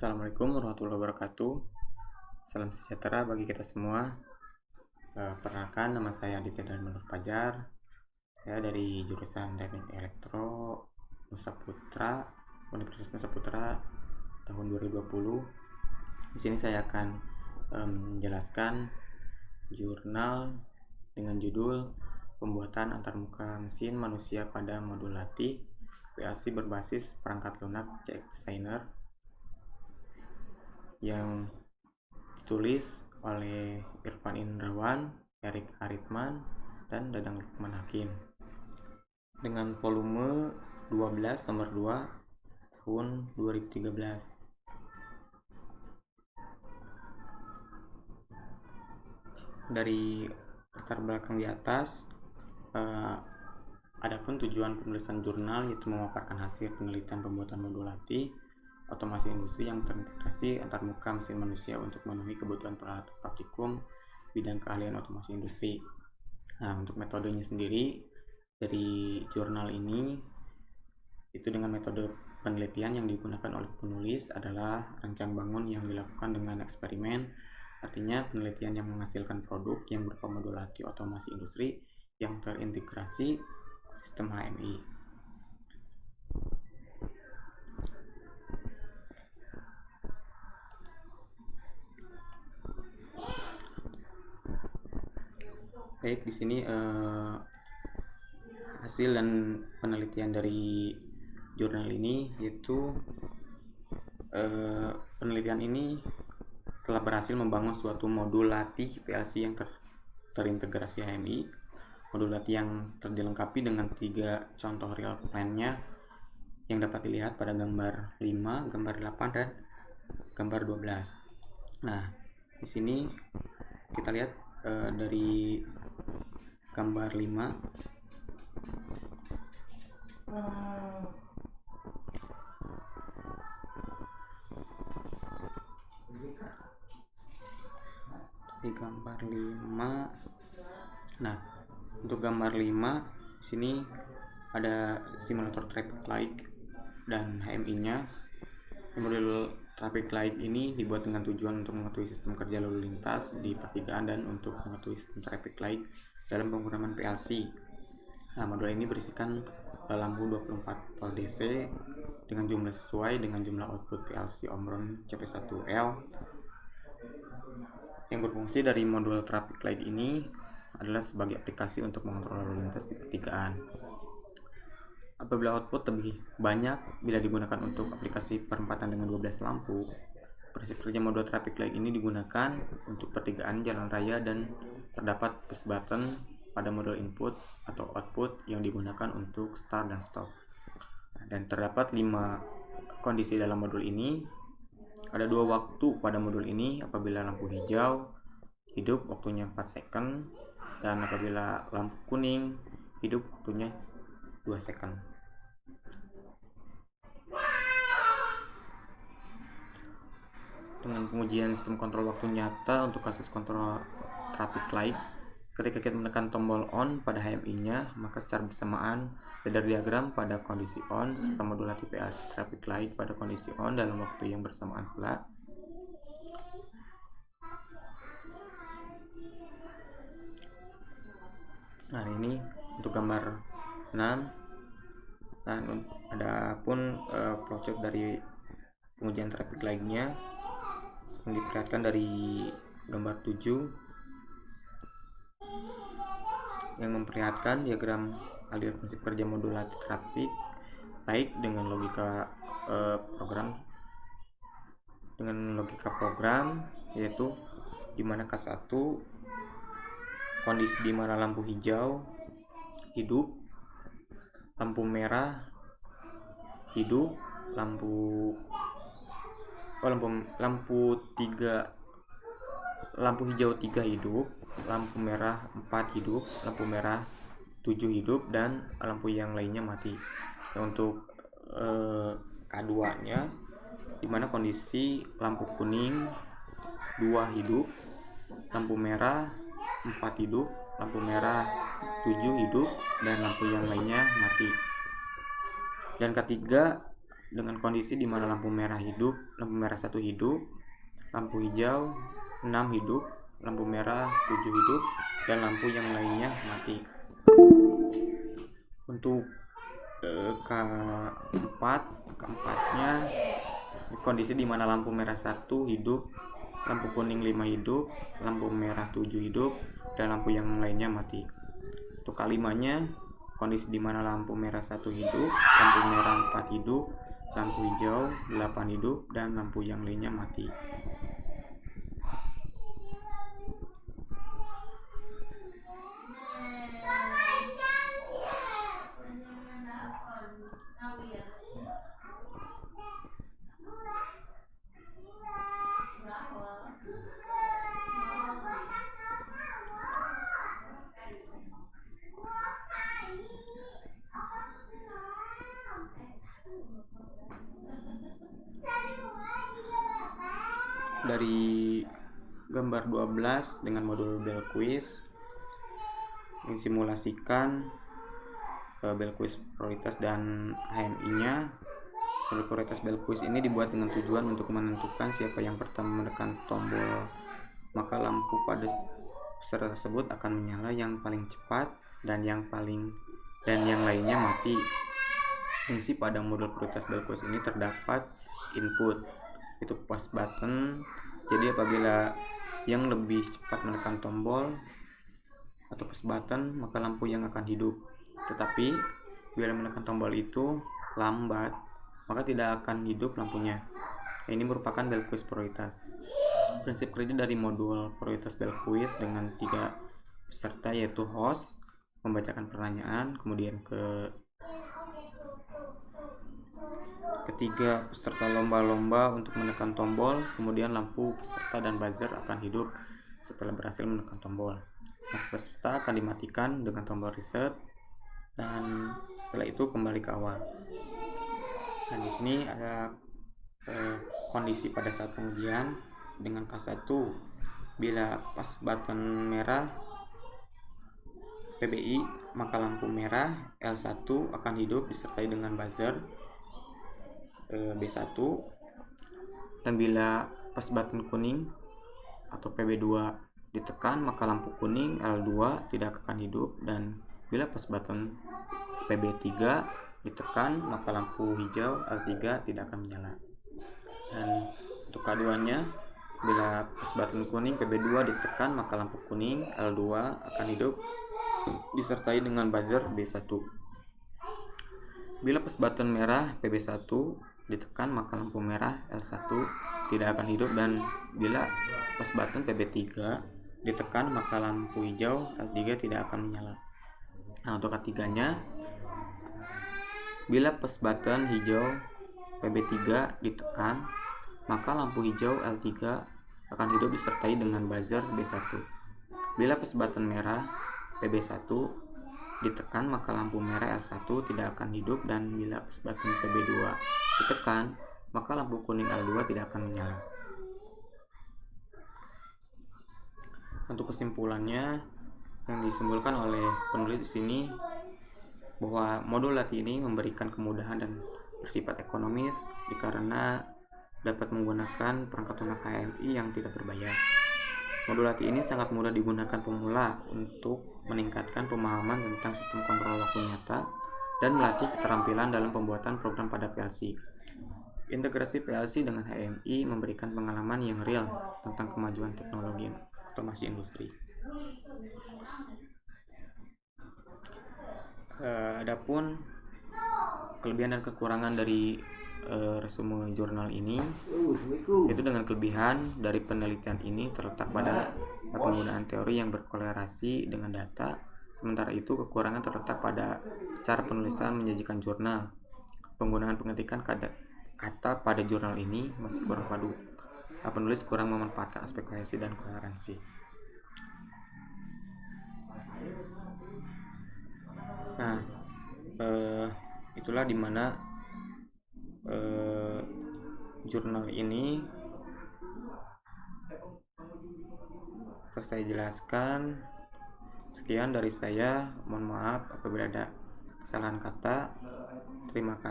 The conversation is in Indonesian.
Assalamualaikum warahmatullahi wabarakatuh. Salam sejahtera bagi kita semua. Perkenalkan, nama saya Aditya Darmanur Fajar. Saya dari jurusan Teknik Elektro Nusa Putra, Universitas Nusa Putra tahun 2020. Di sini saya akan menjelaskan jurnal dengan judul Pembuatan Antarmuka Mesin Manusia pada Modul Latih PLC berbasis perangkat lunak CX Designer, yang ditulis oleh Irfan Indrawan, Erik Haritman, dan Dadang Lukman Hakim, dengan volume 12 nomor 2 tahun 2013. Dari latar belakang di atas, adapun tujuan penulisan jurnal yaitu memaparkan hasil penelitian pembuatan modul latih otomasi industri yang terintegrasi antarmuka mesin manusia untuk memenuhi kebutuhan peralatan praktikum bidang keahlian otomasi industri. Nah, untuk metodenya sendiri dari jurnal ini itu dengan metode penelitian yang digunakan oleh penulis adalah rancang bangun yang dilakukan dengan eksperimen. Artinya penelitian yang menghasilkan produk yang berupa modul latih otomasi industri yang terintegrasi sistem HMI. Baik, di sini hasil dan penelitian dari jurnal ini yaitu penelitian ini telah berhasil membangun suatu modul latih PLC yang terintegrasi HMI. Modul latih yang dilengkapi dengan 3 contoh real plan-nya yang dapat dilihat pada gambar 5, gambar 8, dan gambar 12. Nah, di sini kita lihat dari gambar 5 di gambar 5. Nah, untuk gambar 5 di sini ada simulator traffic light dan HMI-nya. Model traffic light ini dibuat dengan tujuan untuk mengetahui sistem kerja lalu lintas di pertigaan dan untuk mengetahui sistem traffic light dalam penggunaan PLC. Nah, modul ini berisikan lampu 24 volt DC dengan jumlah sesuai dengan jumlah output PLC Omron CP1L. Yang berfungsi dari modul traffic light ini adalah sebagai aplikasi untuk mengontrol lalu lintas di pertigaan. Apabila output lebih banyak bila digunakan untuk aplikasi perempatan dengan 12 lampu, prinsip kerja modul traffic light ini digunakan untuk pertigaan jalan raya dan terdapat push button pada modul input atau output yang digunakan untuk start dan stop. Dan terdapat 5 kondisi dalam modul ini. Ada 2 waktu pada modul ini. Apabila lampu hijau hidup waktunya 4 second, dan apabila lampu kuning hidup waktunya 2 second. Dengan pengujian sistem kontrol waktu nyata untuk kasus kontrol traffic light, ketika kita menekan tombol on pada HMI-nya, maka secara bersamaan radar diagram pada kondisi on serta modul latih PLC traffic light pada kondisi on dalam waktu yang bersamaan pula. Nah, ini untuk gambar 6. Dan ada pun proses dari pengujian traffic light-nya yang diperlihatkan dari gambar 7 yang memperlihatkan diagram aliran prinsip kerja modul latih traffic light dengan logika program yaitu dimana K1 kondisi dimana lampu hijau hidup, lampu merah hidup, lampu hijau 3 hidup, lampu merah 4 hidup, lampu merah 7 hidup, dan lampu yang lainnya mati. Nah, untuk K2 nya dimana kondisi lampu kuning 2 hidup, lampu merah 4 hidup, lampu merah 7 hidup, dan lampu yang lainnya mati. Dan ketiga dengan kondisi di mana lampu merah hidup, lampu merah 1 hidup, lampu hijau 6 hidup, lampu merah 7 hidup, dan lampu yang lainnya mati. Untuk keempatnya kondisi di mana lampu merah 1 hidup, lampu kuning 5 hidup, lampu merah 7 hidup, dan lampu yang lainnya mati. Untuk kelimanya kondisi di mana lampu merah 1 hidup, lampu merah 4 hidup, lampu hijau 8 hidup, dan lampu yang lainnya mati. Dari gambar 12 dengan modul Belquiz mensimulasikan Belquiz prioritas dan HMI-nya. Modul prioritas Belquiz ini dibuat dengan tujuan untuk menentukan siapa yang pertama menekan tombol, maka lampu pada peserta tersebut akan menyala yang paling cepat dan yang lainnya mati. Fungsi pada modul prioritas Belquiz ini terdapat input itu push button. Jadi apabila yang lebih cepat menekan tombol atau push button, maka lampu yang akan hidup. Tetapi bila menekan tombol itu lambat, maka tidak akan hidup lampunya. Ini merupakan Belquiz prioritas. Prinsip kerja dari modul prioritas Belquiz dengan 3 peserta yaitu host membacakan pertanyaan, kemudian ketiga peserta lomba-lomba untuk menekan tombol, kemudian lampu peserta dan buzzer akan hidup setelah berhasil menekan tombol. Peserta akan dimatikan dengan tombol reset dan setelah itu kembali ke awal. Dan di sini ada kondisi pada saat pengujian dengan kelas 1. Bila pas button merah PBI, maka lampu merah L1 akan hidup disertai dengan buzzer B1, dan bila pas button kuning atau PB2 ditekan, maka lampu kuning L2 tidak akan hidup, dan bila pas button PB3 ditekan, maka lampu hijau L3 tidak akan menyala. Dan untuk keduanya, bila pas button kuning PB2 ditekan, maka lampu kuning L2 akan hidup disertai dengan buzzer B1. Bila pas button merah PB1 ditekan, maka lampu merah L1 tidak akan hidup, dan bila pas button PB3 ditekan, maka lampu hijau L3 tidak akan menyala. Nah, untuk ketiganya, bila pas button hijau PB3 ditekan, maka lampu hijau L3 akan hidup disertai dengan buzzer B1. Bila pas button merah PB1 ditekan, maka lampu merah L1 tidak akan hidup, dan bila pas button PB2 ditekan, maka lampu kuning L2 tidak akan menyala. Untuk kesimpulannya, yang disimpulkan oleh penulis di sini bahwa modul latih ini memberikan kemudahan dan bersifat ekonomis karena dapat menggunakan perangkat lunak HMI yang tidak berbayar. Modul latih ini sangat mudah digunakan pemula untuk meningkatkan pemahaman tentang sistem kontrol waktu nyata dan melatih keterampilan dalam pembuatan program pada PLC. Integrasi PLC dengan HMI memberikan pengalaman yang real tentang kemajuan teknologi otomasi industri. Adapun kelebihan dan kekurangan dari resume jurnal ini, itu dengan kelebihan dari penelitian ini terletak pada penggunaan teori yang berkolerasi dengan data, sementara itu kekurangan terletak pada cara penulisan menyajikan jurnal. Penggunaan pengetikan kata pada jurnal ini masih kurang padu. Penulis kurang memanfaatkan aspek kohesi dan koherensi. Nah, itulah dimana jurnal ini saya jelaskan. Sekian dari saya, mohon maaf apabila ada kesalahan kata. Terima kasih.